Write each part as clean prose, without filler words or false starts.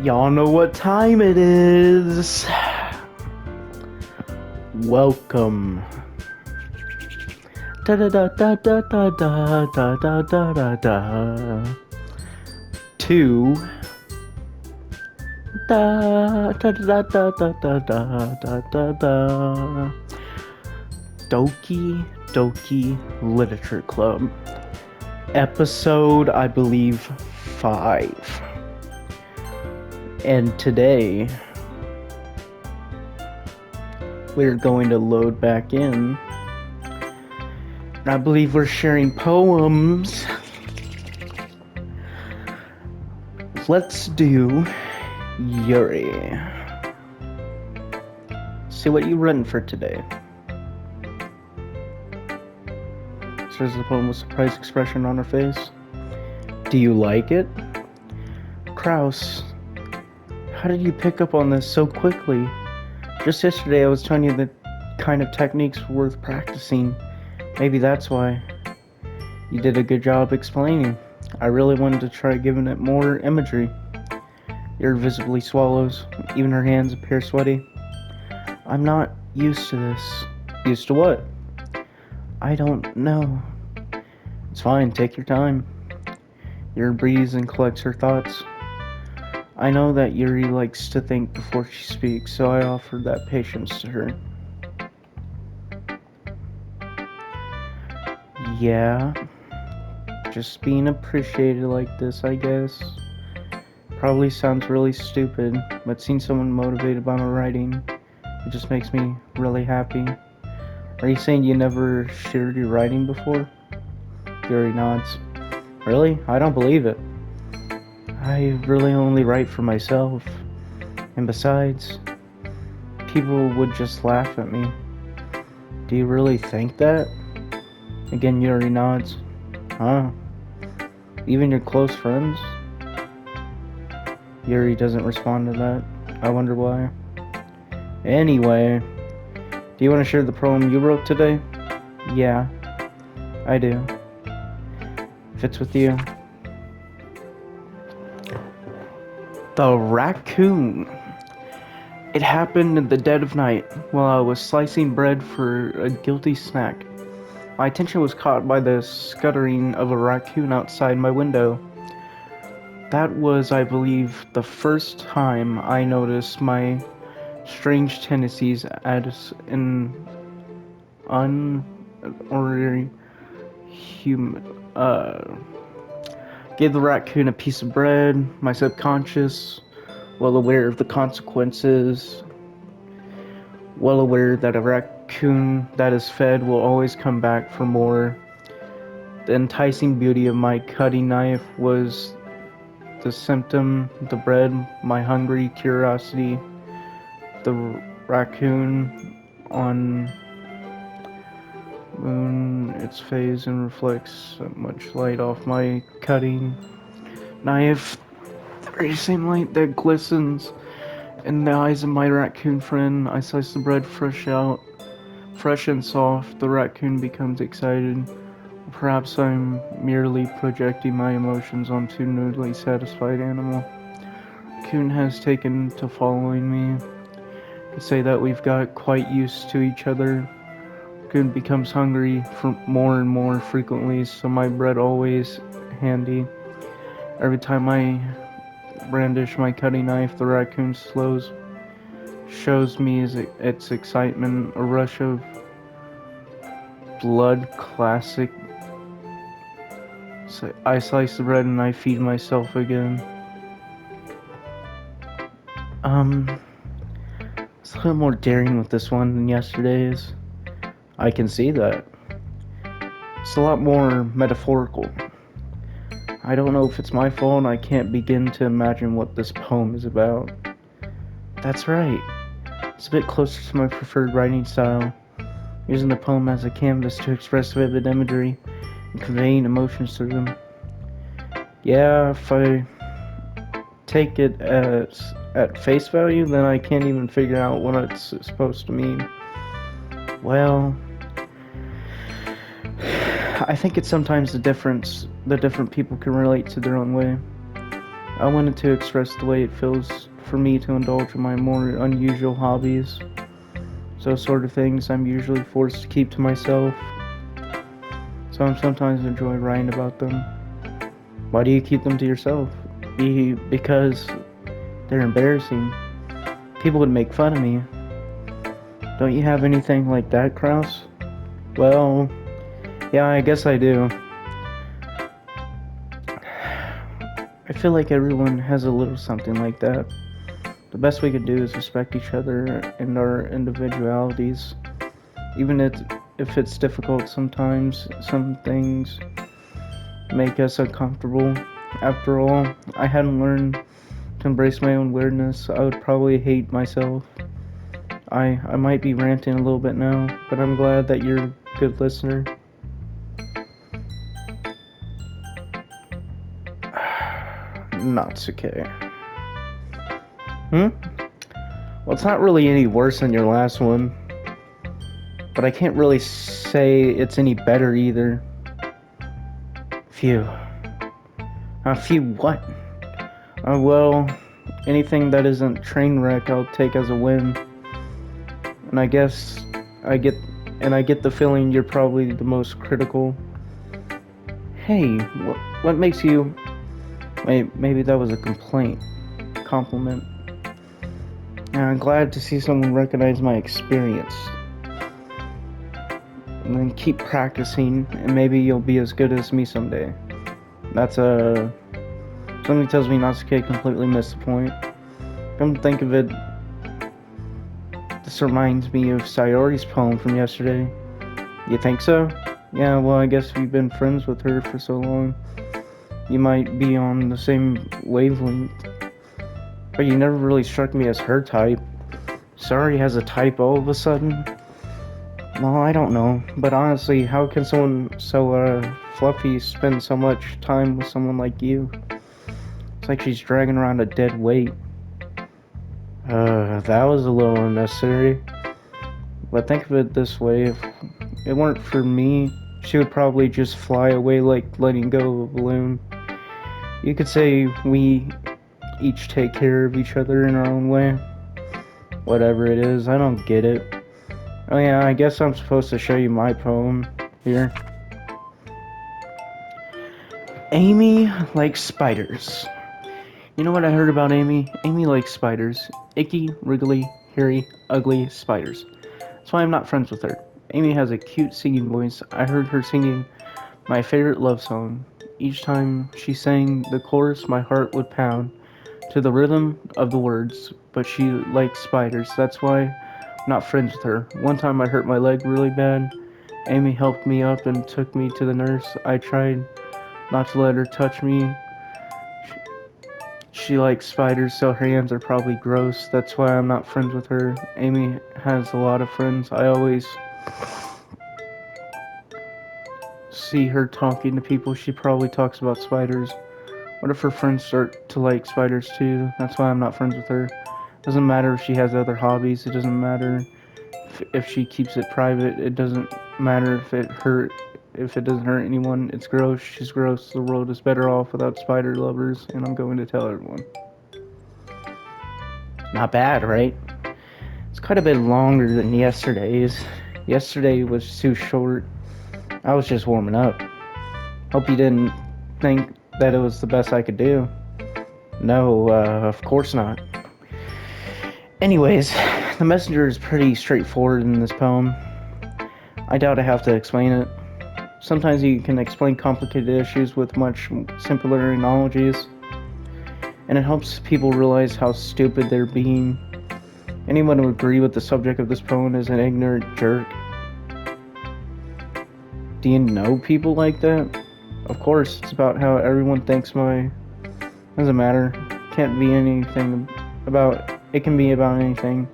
Y'all know what time it is. Welcome. Da da da da da da da da da da da da. To da da da da da da da da da da. Doki Doki Literature Club. Episode, I believe, 5. And today we're going to load back in. And I believe we're sharing poems. Let's do Yuri. See what you written for today. Says the poem with surprised expression on her face. Do you like it? Kraus, how did you pick up on this so quickly? Just yesterday I was telling you the kind of techniques worth practicing. Maybe that's why. You did a good job explaining. I really wanted to try giving it more imagery. Yuri visibly swallows. Even her hands appear sweaty. I'm not used to this. Used to what? I don't know. It's fine, take your time. Yuri breathes and collects her thoughts. I know that Yuri likes to think before she speaks, so I offered that patience to her. Yeah, just being appreciated like this, I guess. Probably sounds really stupid, but seeing someone motivated by my writing, it just makes me really happy. Are you saying you never shared your writing before? Yuri nods. Really? I don't believe it. I really only write for myself. And besides, people would just laugh at me. Do you really think that? Again, Yuri nods. Huh? Even your close friends? Yuri doesn't respond to that. I wonder why. Anyway, do you want to share the poem you wrote today? Yeah, I do. If it's with you. The Raccoon. It happened in the dead of night while I was slicing bread for a guilty snack. My attention was caught by the scuttering of a raccoon outside my window. That was, I believe, the first time I noticed my strange tendencies as an unordinary human. Gave the raccoon a piece of bread, my subconscious, well aware of the consequences, well aware that a raccoon that is fed will always come back for more. The enticing beauty of my cutting knife was the symptom, the bread, my hungry curiosity. The raccoon on moon, its phase and reflects much light off my cutting knife. The very same light that glistens in the eyes of my raccoon friend. I slice the bread fresh and soft. The raccoon becomes excited. Perhaps I'm merely projecting my emotions onto a newly satisfied animal. Raccoon has taken to following me. I could say that we've got quite used to each other. Raccoon becomes hungry for more and more frequently, so my bread always handy. Every time I brandish my cutting knife, the raccoon shows me its excitement, a rush of blood classic. So I slice the bread and I feed myself again. It's a little more daring with this one than yesterday's. I can see that. It's a lot more metaphorical. I don't know if it's my fault, I can't begin to imagine what this poem is about. That's right. It's a bit closer to my preferred writing style, using the poem as a canvas to express vivid imagery and conveying emotions through them. Yeah, if I take it at face value, then I can't even figure out what it's supposed to mean. Well, I think it's sometimes the different people can relate to their own way. I wanted to express the way it feels for me to indulge in my more unusual hobbies. Those sort of things I'm usually forced to keep to myself, so I sometimes enjoy writing about them. Why do you keep them to yourself? Because they're embarrassing. People would make fun of me. Don't you have anything like that, Kraus? Well, yeah, I guess I do. I feel like everyone has a little something like that. The best we can do is respect each other and our individualities. Even if it's difficult sometimes, some things make us uncomfortable. After all, I hadn't learned to embrace my own weirdness, I would probably hate myself. I might be ranting a little bit now, but I'm glad that you're a good listener. Natsuke. Well, it's not really any worse than your last one, but I can't really say it's any better either. Phew. Phew what? Well, anything that isn't train wreck I'll take as a win. And I guess I get I get the feeling you're probably the most critical. Hey, what makes you... Wait, maybe that was a complaint. Compliment. And I'm glad to see someone recognize my experience. And then keep practicing, and maybe you'll be as good as me someday. That's something tells me Natsuke completely missed the point. Come to think of it, this reminds me of Sayori's poem from yesterday. You think so? Yeah, well, I guess you've been friends with her for so long. You might be on the same wavelength. But you never really struck me as her type. Sayori has a type all of a sudden? Well, I don't know. But honestly, how can someone so, fluffy spend so much time with someone like you? It's like she's dragging around a dead weight. That was a little unnecessary. But think of it this way, if it weren't for me, she would probably just fly away like letting go of a balloon. You could say we each take care of each other in our own way. Whatever it is, I don't get it. Oh yeah, I guess I'm supposed to show you my poem here. Amy likes spiders. You know what I heard about Amy? Amy likes spiders. Icky, wriggly, hairy, ugly spiders. That's why I'm not friends with her. Amy has a cute singing voice. I heard her singing my favorite love song. Each time she sang the chorus, my heart would pound to the rhythm of the words. But she likes spiders. That's why I'm not friends with her. One time I hurt my leg really bad. Amy helped me up and took me to the nurse. I tried not to let her touch me. She likes spiders, so her hands are probably gross. That's why I'm not friends with her. Amy has a lot of friends. I always see her talking to people. She probably talks about spiders. What if her friends start to like spiders too? That's why I'm not friends with her. Doesn't matter if she has other hobbies. It doesn't matter if she keeps it private. It doesn't matter if it doesn't hurt anyone. It's gross. She's gross. The world is better off without spider lovers, and I'm going to tell everyone. Not bad, right? It's quite a bit longer than yesterday's. Yesterday was too short. I was just warming up. Hope you didn't think that it was the best I could do. No, of course not. Anyways, the messenger is pretty straightforward in this poem. I doubt I have to explain it. Sometimes you can explain complicated issues with much simpler analogies, and it helps people realize how stupid they're being. Anyone who would agree with the subject of this poem is an ignorant jerk. Do you know people like that? Of course, it's about how everyone thinks doesn't matter. Can't be anything about... It can be about anything.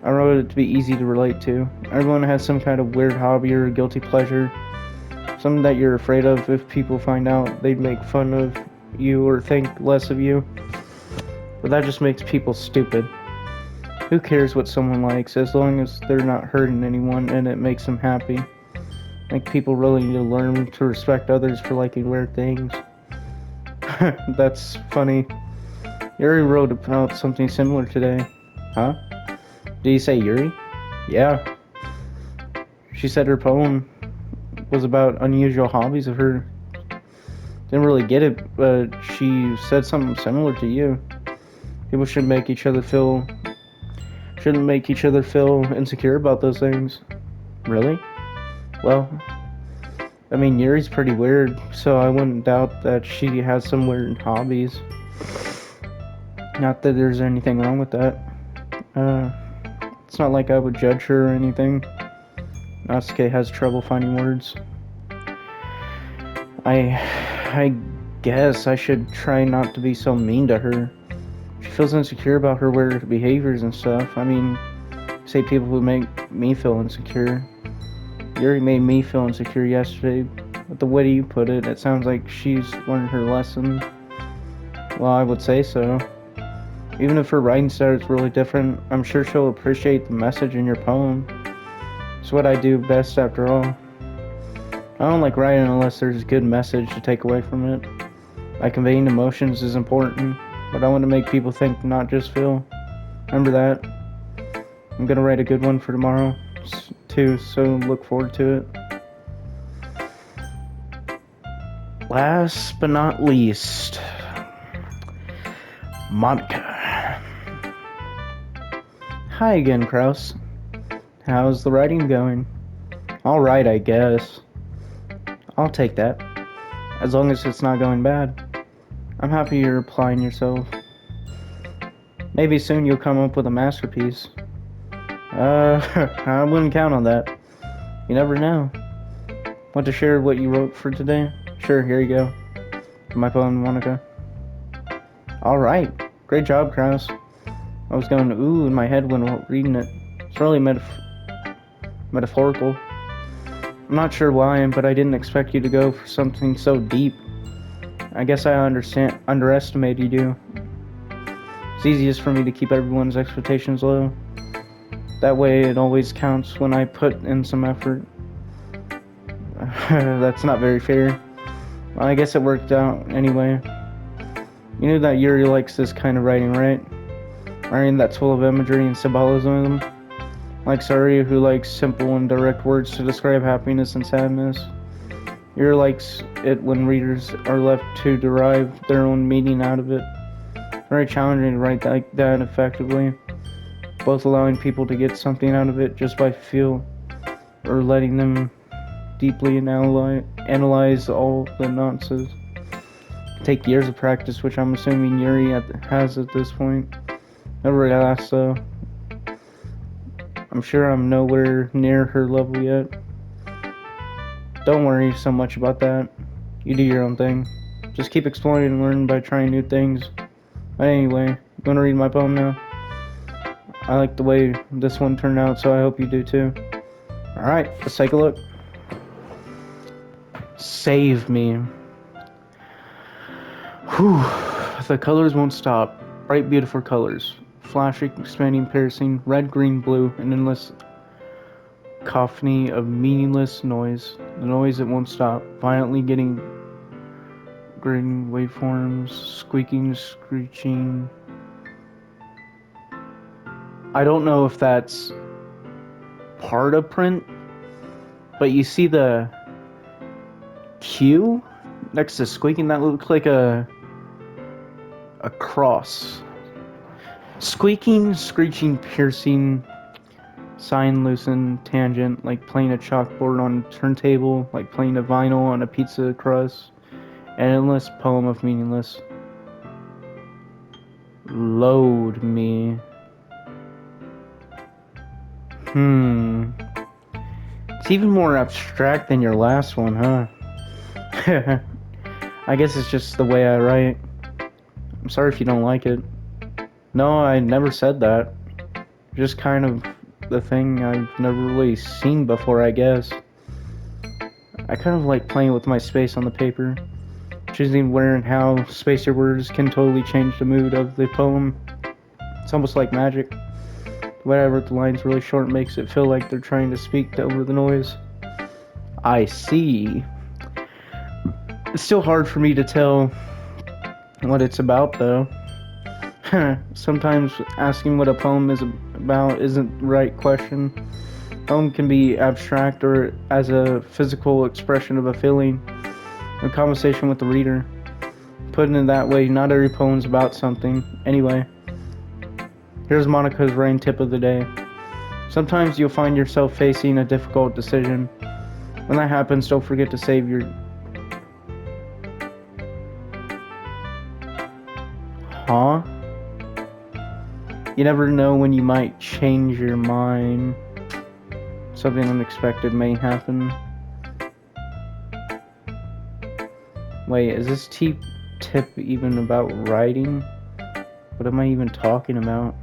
I wrote it to be easy to relate to. Everyone has some kind of weird hobby or guilty pleasure. Something that you're afraid of if people find out, they'd make fun of you or think less of you. But that just makes people stupid. Who cares what someone likes, as long as they're not hurting anyone and it makes them happy. I think people really need to learn to respect others for liking weird things. That's funny. Yuri wrote about something similar today. Huh? Did you say Yuri? Yeah. She said her poem was about unusual hobbies of her. Didn't really get it, but she said something similar to you. People shouldn't make each other feel insecure about those things. Really? Well, I mean, Yuri's pretty weird, so I wouldn't doubt that she has some weird hobbies. Not that there's anything wrong with that. Uh, it's not like I would judge her or anything. Natsuke has trouble finding words. I guess I should try not to be so mean to her. She feels insecure about her weird behaviors and stuff. I mean, say people who make me feel insecure. Yuri made me feel insecure yesterday. But the way you put it, it sounds like she's learned her lesson. Well, I would say so. Even if her writing style is really different, I'm sure she'll appreciate the message in your poem. It's what I do best after all. I don't like writing unless there's a good message to take away from it. Like conveying emotions is important, but I want to make people think, not just feel. Remember that. I'm gonna write a good one for tomorrow, too, so look forward to it. Last but not least, Monica. Hi again, Kraus. How's the writing going? Alright, I guess. I'll take that. As long as it's not going bad. I'm happy you're applying yourself. Maybe soon you'll come up with a masterpiece. I wouldn't count on that. You never know. Want to share what you wrote for today? Sure, here you go. My poem, Monica. Alright. Great job, Kraus. I was going ooh in my head when reading it. It's really metaphorical. I'm not sure why, but I didn't expect you to go for something so deep. I guess I underestimated you. It's easiest for me to keep everyone's expectations low. That way it always counts when I put in some effort. That's not very fair. Well, I guess it worked out anyway. You knew that Yuri likes this kind of writing, right? Writing that's full of imagery and symbolism. Like Saria, who likes simple and direct words to describe happiness and sadness. Yuri likes it when readers are left to derive their own meaning out of it. Very challenging to write like that effectively. Both allowing people to get something out of it just by feel, or letting them deeply analyze all the nonsense. Take years of practice, which I'm assuming Yuri has at this point. Never asked though. I'm sure I'm nowhere near her level yet. Don't worry so much about that. You do your own thing. Just keep exploring and learning by trying new things. But anyway, you wanna read my poem now? I like the way this one turned out, so I hope you do too. Alright, let's take a look. Save me. Whew. The colors won't stop. Bright, beautiful colors. Flashing, expanding, piercing, red, green, blue, an endless cacophony of meaningless noise. The noise that won't stop. Violently getting green waveforms, squeaking, screeching. I don't know if that's part of print, but you see the Q next to squeaking, that looks like a cross. Squeaking, screeching, piercing, sign, loosen, tangent, like playing a chalkboard on a turntable, like playing a vinyl on a pizza crust, an endless poem of meaningless. Load me. It's even more abstract than your last one, huh? I guess it's just the way I write. I'm sorry if you don't like it. No, I never said that. Just kind of the thing I've never really seen before, I guess. I kind of like playing with my space on the paper. Choosing where and how space your words can totally change the mood of the poem. It's almost like magic. The way I wrote the lines really short makes it feel like they're trying to speak over the noise. I see. It's still hard for me to tell what it's about, though. Sometimes asking what a poem is about isn't the right question. Poem can be abstract or as a physical expression of a feeling or conversation with the reader. Put it that way, not every poem's about something. Anyway, here's Monica's rain tip of the day. Sometimes you'll find yourself facing a difficult decision. When that happens, don't forget to save your... Huh? You never know when you might change your mind. Something unexpected may happen. Wait, is this tip even about writing? What am I even talking about?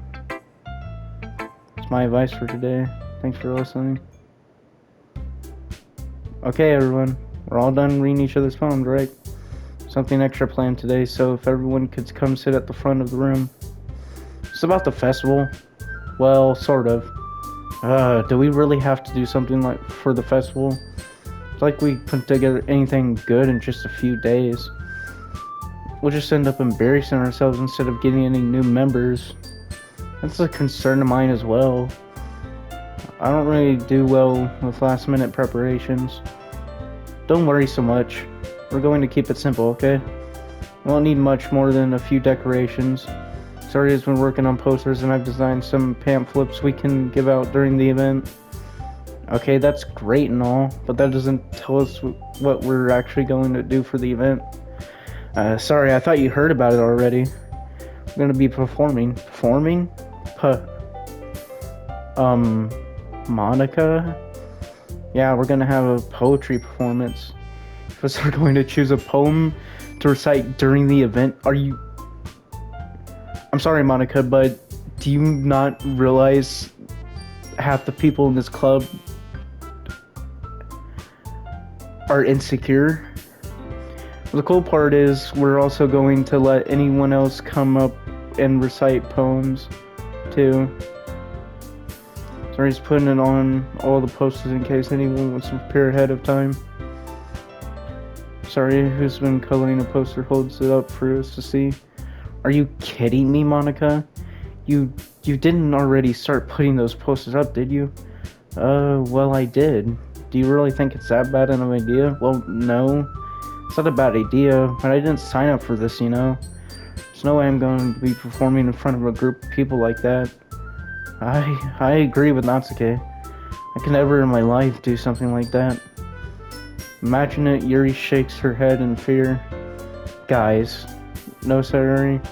It's my advice for today. Thanks for listening. Okay, everyone. We're all done reading each other's poems, right? Something extra planned today, so if everyone could come sit at the front of the room. It's about the festival. Well, sort of. Do we really have to do something like for the festival? It's like we put together anything good in just a few days. We'll just end up embarrassing ourselves instead of getting any new members. That's a concern of mine as well. I don't really do well with last minute preparations. Don't worry so much. We're going to keep it simple, okay? We won't need much more than a few decorations. Sari has been working on posters and I've designed some pamphlets we can give out during the event. Okay, that's great and all, but that doesn't tell us what we're actually going to do for the event. Sorry, I thought you heard about it already. We're gonna be performing. Performing? Monica? Yeah, we're gonna have a poetry performance. Because we're going to choose a poem to recite during the event. I'm sorry, Monica, but do you not realize half the people in this club are insecure? The cool part is we're also going to let anyone else come up and recite poems too. So he's putting it on all the posters in case anyone wants to prepare ahead of time. Sorry, who's been coloring a poster holds it up for us to see. Are you kidding me, Monica? You didn't already start putting those posters up, did you? Well, I did. Do you really think it's that bad of an idea? Well, no. It's not a bad idea, but I didn't sign up for this, you know? There's no way I'm going to be performing in front of a group of people like that. I agree with Natsuke. I can never in my life do something like that. Imagine it, Yuri shakes her head in fear. Guys, no, Sayuri.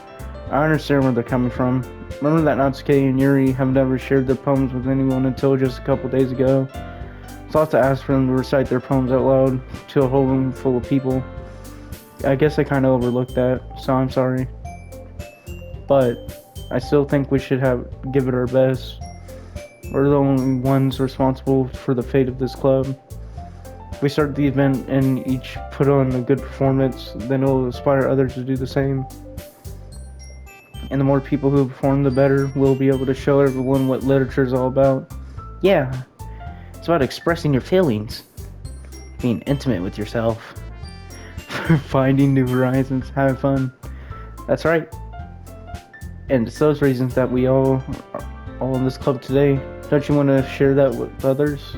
I understand where they're coming from. Remember that Natsuke and Yuri have never shared their poems with anyone until just a couple days ago. It's off to ask for them to recite their poems out loud to a whole room full of people. I guess I kind of overlooked that, so I'm sorry. But I still think we should give it our best. We're the only ones responsible for the fate of this club. If we start the event and each put on a good performance, then it'll inspire others to do the same. And the more people who perform, the better. We'll be able to show everyone what literature is all about. Yeah, it's about expressing your feelings, being intimate with yourself, finding new horizons, having fun. That's right. And it's those reasons that we all are in this club today. Don't you want to share that with others?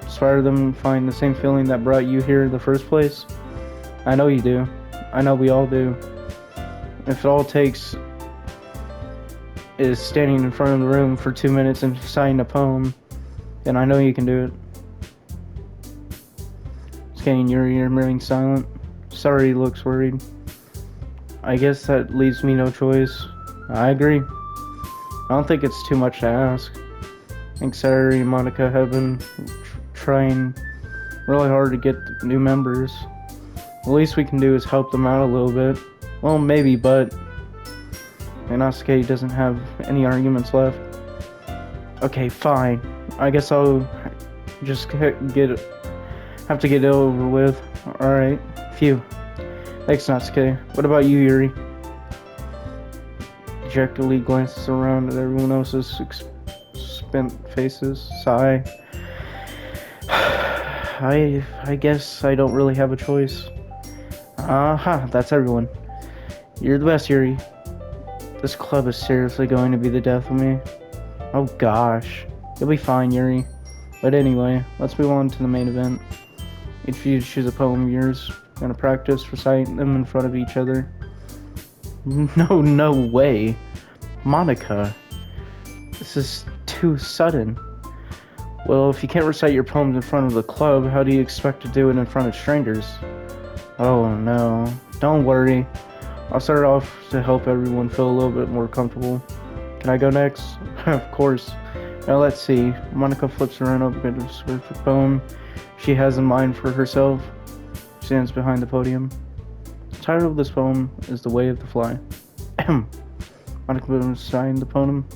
Inspire them to find the same feeling that brought you here in the first place? I know you do. I know we all do. If it all takes is standing in front of the room for 2 minutes and reciting a poem, then I know you can do it. Scanning Yuri, remaining silent. Sorry, looks worried. I guess that leaves me no choice. I agree. I don't think it's too much to ask. I think Sayuri and Monica have been trying really hard to get new members. The least we can do is help them out a little bit. Well, maybe, but Natsuke doesn't have any arguments left. Okay, fine. I guess I'll just have to get it over with. Alright, phew. Thanks, Natsuke. What about you, Yuri? Dejectedly glances around at everyone else's spent faces. Sigh. I guess I don't really have a choice. Aha, that's everyone. You're the best, Yuri. This club is seriously going to be the death of me. Oh gosh. You'll be fine, Yuri. But anyway, let's move on to the main event. If you choose a poem of yours, we're gonna practice reciting them in front of each other. No way. Monica. This is too sudden. Well, if you can't recite your poems in front of the club, how do you expect to do it in front of strangers? Oh no. Don't worry. I'll start off to help everyone feel a little bit more comfortable. Can I go next? Of course. Now let's see. Monica flips around up at a specific poem she has in mind for herself. She stands behind the podium. The title of this poem is The Way of the Fly. Monica signed the poem.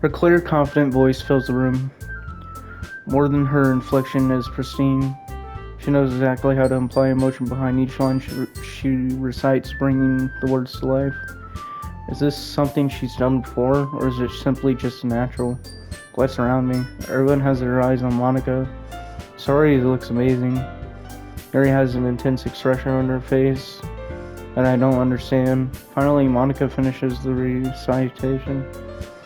Her clear, confident voice fills the room. More than her inflection is pristine. She knows exactly how to imply emotion behind each line she recites, bringing the words to life. Is this something she's done before, or is it simply just natural? Glance around me. Everyone has their eyes on Monica. Sorry, looks amazing. Mary has an intense expression on her face that I don't understand. Finally, Monica finishes the recitation.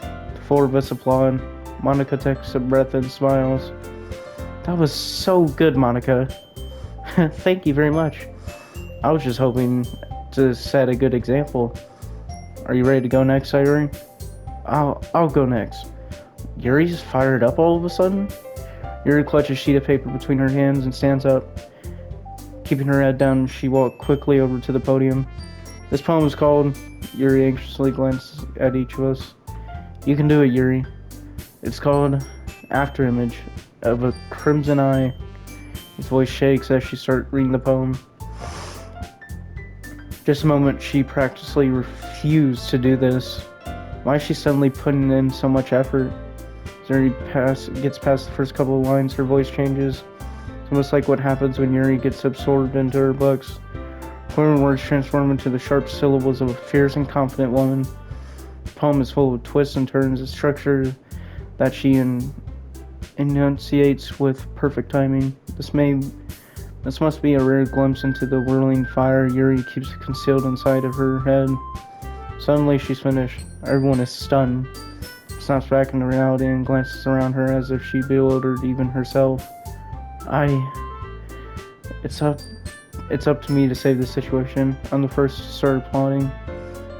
The four of us applaud. Monica takes a breath and smiles. That was so good, Monica. Thank you very much. I was just hoping to set a good example. Are you ready to go next, Irene? I'll go next. Yuri's fired up all of a sudden. Yuri clutches a sheet of paper between her hands and stands up. Keeping her head down, she walked quickly over to the podium. This poem is called... Yuri anxiously glances at each of us. You can do it, Yuri. It's called Afterimage of a Crimson Eye. His voice shakes as she starts reading the poem. Just a moment, she practically refused to do this. Why is she suddenly putting in so much effort? As Yuri gets past the first couple of lines, her voice changes. It's almost like what happens when Yuri gets absorbed into her books. Foreign words transform into the sharp syllables of a fierce and confident woman. The poem is full of twists and turns, a structure that she enunciates with perfect timing. This must be a rare glimpse into the whirling fire Yuri keeps concealed inside of her head. Suddenly she's finished. Everyone is stunned. Snaps back into reality and glances around her as if she bewildered even herself. It's up to me to save this situation. I'm the first to start applauding.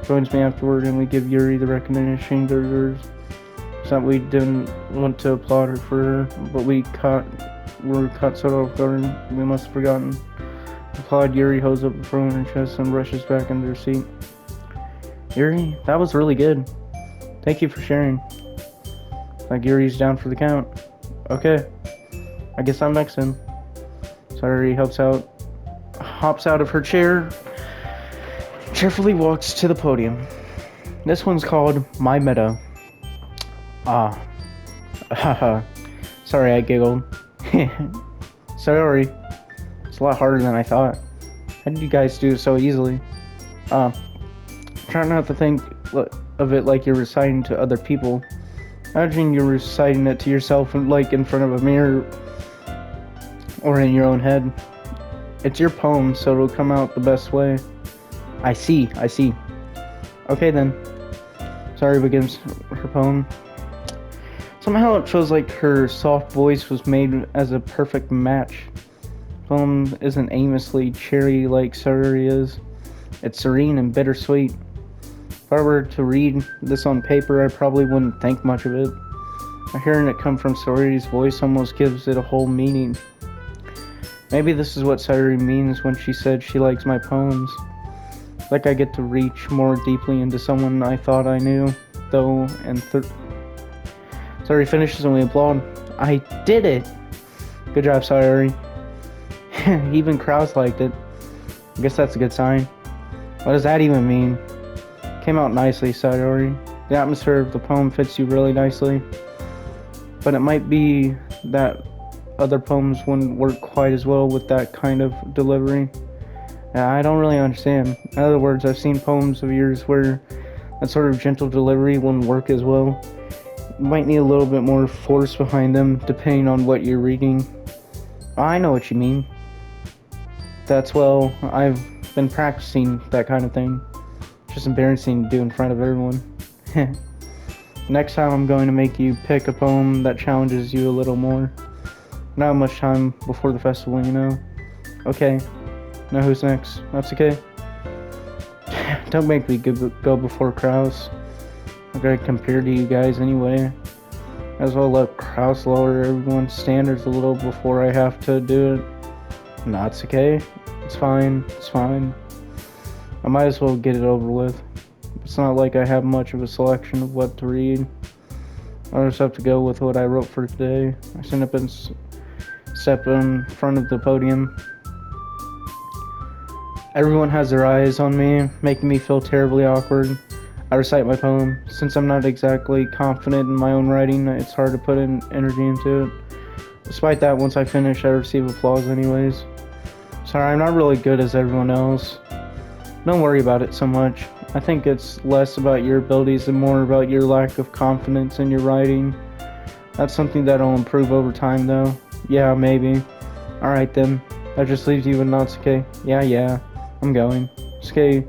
Joins me afterward and we give Yuri the recognition she deserves. It's not we didn't want to applaud her for her, but we were caught so off guard we must have forgotten. Applaud. Yuri holds up the phone in her chest and rushes back into her seat. Yuri, that was really good. Thank you for sharing. Like Yuri's down for the count. Okay, I guess I'm next then. Sayuri hops out of her chair, cheerfully walks to the podium. This one's called My Meadow. Haha. Sorry, I giggled. Sorry. It's a lot harder than I thought. How did you guys do it so easily? Try not to think of it like you're reciting to other people. Imagine you're reciting it to yourself like in front of a mirror or in your own head. It's your poem, so it'll come out the best way. I see. Okay then. Sayuri begins her poem. Somehow it feels like her soft voice was made as a perfect match. The poem isn't aimlessly cheery like Sayuri is. It's serene and bittersweet. If I were to read this on paper, I probably wouldn't think much of it. Hearing it come from Sayuri's voice almost gives it a whole meaning. Maybe this is what Sayuri means when she said she likes my poems. Like I get to reach more deeply into someone I thought I knew, though, and Sayuri finishes and we applaud. I did it! Good job, Sayuri. Even crowds liked it. I guess that's a good sign. What does that even mean? Came out nicely, Sayuri. The atmosphere of the poem fits you really nicely. But it might be that other poems wouldn't work quite as well with that kind of delivery. I don't really understand. In other words, I've seen poems of yours where that sort of gentle delivery wouldn't work as well. You might need a little bit more force behind them, depending on what you're reading. I know what you mean. I've been practicing that kind of thing. Just embarrassing to do in front of everyone. Next time I'm going to make you pick a poem that challenges you a little more. Not much time before the festival, you know. Okay, now who's next? That's okay. Don't make me go before Kraus. I'm gonna compare to you guys anyway. As well let Kraus lower everyone's standards a little before I have to do it. No, it's okay. It's fine. It's fine. I might as well get it over with. It's not like I have much of a selection of what to read. I just have to go with what I wrote for today. I stand up and step in front of the podium. Everyone has their eyes on me, making me feel terribly awkward. I recite my poem. Since I'm not exactly confident in my own writing, it's hard to put in energy into it. Despite that, once I finish, I receive applause anyways. Sorry, I'm not really good as everyone else. Don't worry about it so much. I think it's less about your abilities and more about your lack of confidence in your writing. That's something that'll improve over time though. Yeah, maybe. Alright then. That just leaves you with Natsuke. Yeah, I'm going. Natsuke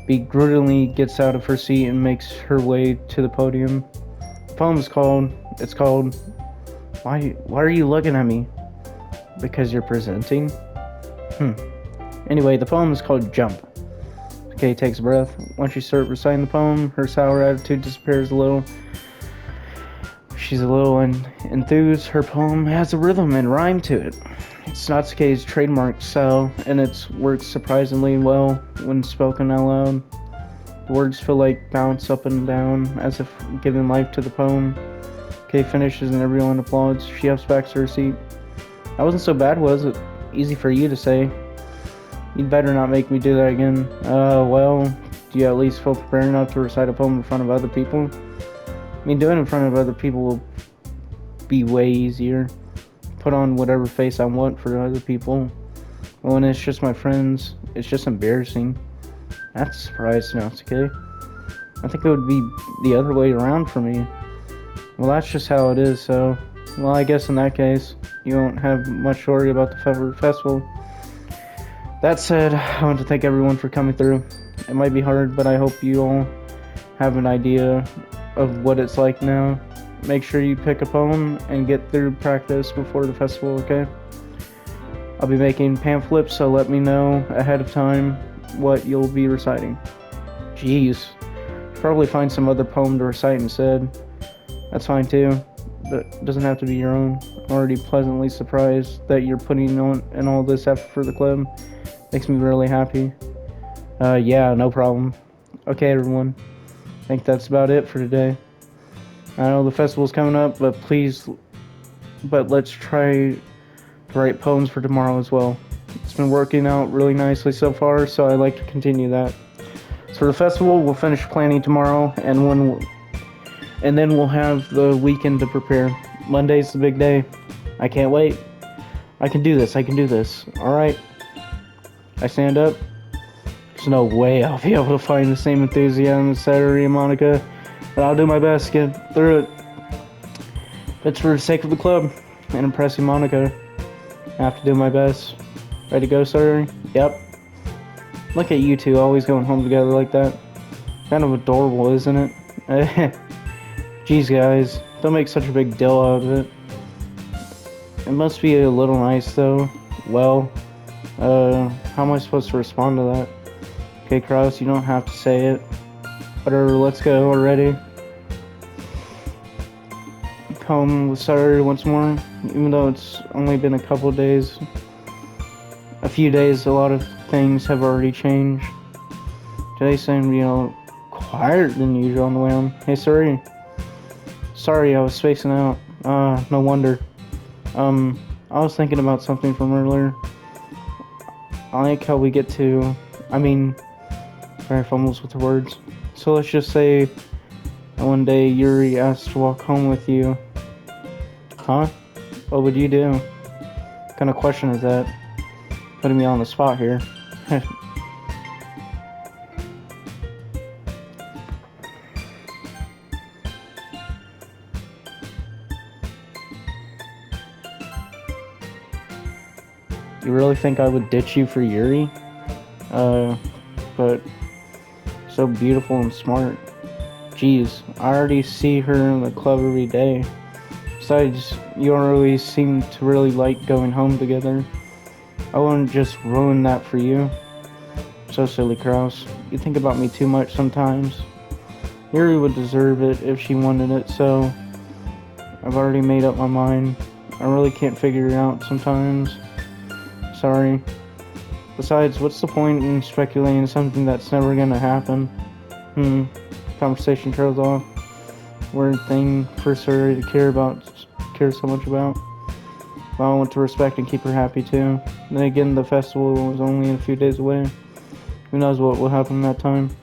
begrudgingly gets out of her seat and makes her way to the podium. The poem is called... Why are you looking at me? Because you're presenting? Anyway, the poem is called Jump. Kay takes a breath. Once you start reciting the poem, her sour attitude disappears a little. She's a little enthused. Her poem has a rhythm and rhyme to it. It's Natsuke's trademark style, and it works surprisingly well when spoken out loud. The words feel like bounce up and down, as if giving life to the poem. Kay finishes and everyone applauds. She hops back to her seat. That wasn't so bad, was it? Easy for you to say. You'd better not make me do that again. Well, do you at least feel prepared enough to recite a poem in front of other people? I mean, doing it in front of other people will be way easier. Put on whatever face I want for other people. But when it's just my friends, it's just embarrassing. That's a surprise, Natsuke. I think it would be the other way around for me. Well, that's just how it is, so... Well, I guess in that case, you won't have much to worry about the festival. That said, I want to thank everyone for coming through. It might be hard, but I hope you all have an idea of what it's like now. Make sure you pick a poem and get through practice before the festival, okay? I'll be making pamphlets, so let me know ahead of time what you'll be reciting. Jeez. Probably find some other poem to recite instead. That's fine too. But it doesn't have to be your own. I'm already pleasantly surprised that you're putting on in all this effort for the club. Makes me really happy. Yeah, no problem. Okay, everyone. I think that's about it for today. I know the festival's coming up, but let's try to write poems for tomorrow as well. It's been working out really nicely so far, so I'd like to continue that. So for the festival, we'll finish planning tomorrow, and then we'll have the weekend to prepare. Monday's the big day. I can't wait. I can do this. Alright. I stand up. There's no way I'll be able to find the same enthusiasm as Saturday and Monica, but I'll do my best to get through it. It's for the sake of the club and impressing Monica. I have to do my best. Ready to go, Saturday? Yep. Look at you two always going home together like that. Kind of adorable, isn't it? Jeez, guys. Don't make such a big deal out of it. It must be a little nice, though. Well, how am I supposed to respond to that? Okay, Kraus, you don't have to say it. Whatever, let's go already. Poem was started once more, even though it's only been a couple of days. A few days, a lot of things have already changed. Today seemed, quieter than usual on the way home. Hey, sorry, I was spacing out. No wonder. I was thinking about something from earlier. I like how we get to... sorry, I fumbles with the words. So let's just say that one day Yuri asked to walk home with you. Huh? What would you do? What kind of question is that? Putting me on the spot here. You really think I would ditch you for Yuri? But so beautiful and smart. Jeez, I already see her in the club every day. Besides, you always seem to really like going home together. I wouldn't just ruin that for you. So silly, Kraus. You think about me too much sometimes. Yuri would deserve it if she wanted it, so I've already made up my mind. I really can't figure it out sometimes. Sorry. Besides, what's the point in speculating something that's never gonna happen? Conversation trails off. Weird thing for Suri to care so much about. But I want to respect and keep her happy too. Then again, the festival is only a few days away. Who knows what will happen that time?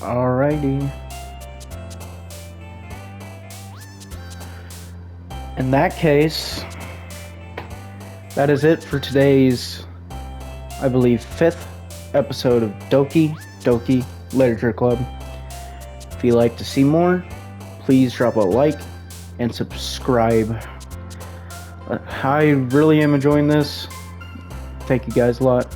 Alrighty. In that case, that is it for today's, I believe, 5th episode of Doki Doki Literature Club. If you'd like to see more, please drop a like and subscribe. I really am enjoying this. Thank you guys a lot.